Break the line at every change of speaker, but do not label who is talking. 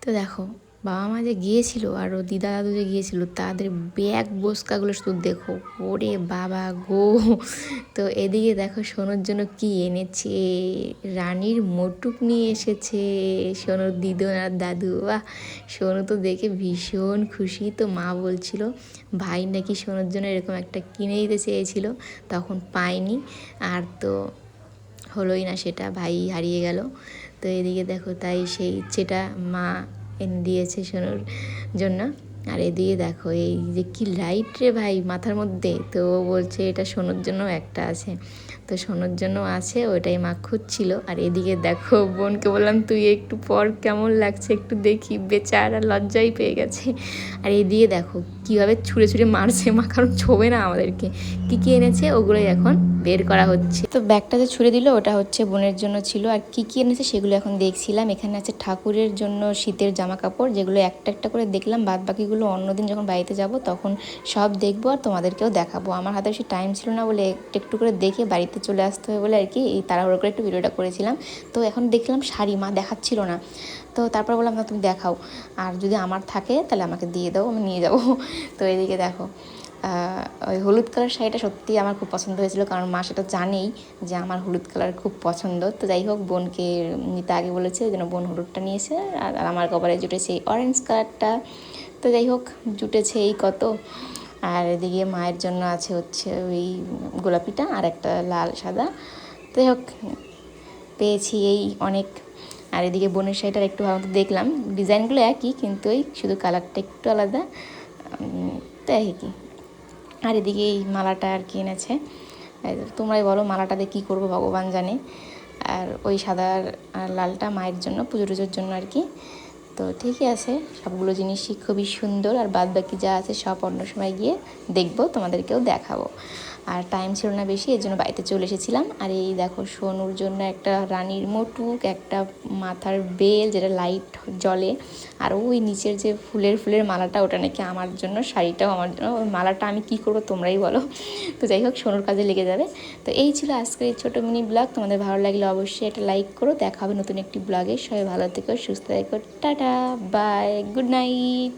তো দেখো বাবা মা যে গিয়েছিল আর ও দিদা দাদু যে গিয়েছিল তাদের ব্যাগ বস্কাগুলো শুধু দেখো, ওরে বাবা গো। তো এদিকে দেখো সোনুর জন্য কি এনেছে, রানীর মোটুক নিয়ে এসেছে সোনুর দিদন আর দাদু। বাহ, সোনু তো দেখে ভীষণ খুশি। তো মা বলছিল ভাই নাকি সোনুর জন্য এরকম একটা কিনে দিতে চেয়েছিল, তখন পায়নি, আর তো হলোই না সেটা, ভাই হারিয়ে গেল। তো এদিকে দেখো তাই সেই ইচ্ছেটা মা এনে দিয়েছে সোনুর জন্য। আর এদিকে দেখো এই যে কি লাইট রে ভাই মাথার মধ্যে, তো ও বলছে এটা সোনুর জন্য একটা আছে, তো সোনুর জন্য আছে, ওইটাই মা খুঁজছিল। আর এদিকে দেখো বোনকে বললাম তুই একটু পর কেমন লাগছে একটু দেখি, বেচারা লজ্জাই পেয়ে গেছে। আর এদিকে দেখো কীভাবে ছুঁড়ে ছুঁড়ে মারছে মা, কারণ ছোবে না আমাদেরকে। কী কী এনেছে ওগুলোই এখন বের করা হচ্ছে। তো ব্যাগটা যে ছুঁড়ে দিল ওটা হচ্ছে বোনের জন্য ছিল, আর কী কী এনেছে সেগুলো এখন দেখছিলাম। এখানে আছে ঠাকুরের জন্য শীতের জামা কাপড়, যেগুলো একটা একটা করে দেখলাম, বাদ বাকিগুলো অন্যদিন যখন বাড়িতে যাব তখন সব দেখবো আর তোমাদেরকেও দেখাবো। আমার হাতে বেশি টাইম ছিল না বলে একটু একটু করে দেখে বাড়িতে চলে আসতে হবে বলে আর কি এই তাড়াহুড়ো করে একটু ভিডিওটা করেছিলাম। তো এখন দেখলাম শাড়ি, মা দেখাচ্ছিল না, তো তারপর বললাম না তুমি দেখাও, আর যদি আমার থাকে তাহলে আমাকে দিয়ে দাও, আমি নিয়ে যাবো। তো এদিকে দেখো ওই হলুদ কালার শাড়িটা সত্যিই আমার খুব পছন্দ হয়েছিল, কারণ মা সেটা জানেই যে আমার হলুদ কালার খুব পছন্দ। তো যাই হোক বোনকে নিতে আগে বলেছে, ওই জন্য বোন হলুদটা নিয়েছে, আর আমার কপালে জুটেছে এই অরেঞ্জ কালারটা। তো যাই হোক জুটেছে এই কত। আর এদিকে মায়ের জন্য আছে হচ্ছে ওই গোলাপিটা আর একটা লাল সাদা। তো যাই হোক পেয়েছি এই অনেক। আর এদিকে বোনের শাড়িটার একটু ভালো দেখলাম, ডিজাইনগুলো একই কিন্তু ওই শুধু কালারটা একটু আলাদা, তাই কি। আর এদিকে এই মালাটা আর কি এনেছে, তোমরাই বলো মালাটা দিয়ে কী করবো ভগবান জানে। আর ওই সাদা আর লালটা মায়ের জন্য পুজো টুজোর জন্য আর কি। তো ঠিকই আছে, সবগুলো জিনিসই খুবই সুন্দর, আর বাদ বাকি যা আছে সব অন্য সময় গিয়ে দেখবো, তোমাদেরকেও দেখাবো। আর টাইম ছিল না বেশি, এর জন্য বাড়িতে চলে এসেছিলাম। আর এই দেখো সোনুর জন্য একটা রানীর মোটুক, একটা মাথার বেল যেটা লাইট জ্বলে, আর ওই নিচের যে ফুলের মালাটা ওটা নাকি আমার জন্য, শাড়িটাও আমার জন্য। ওই মালাটা আমি কী করবো তোমরাই বলো। তো যাই হোক সোনুর কাজে লেগে যাবে। তো এই ছিল আজকের এই ছোটো মিনি ব্লগ, তোমাদের ভালো লাগলে অবশ্যই একটা লাইক করো। দেখা হবে নতুন একটি ব্লগে, সবাই ভালো থেকো, সুস্থ থেকো, টাটা বাই, গুড নাইট।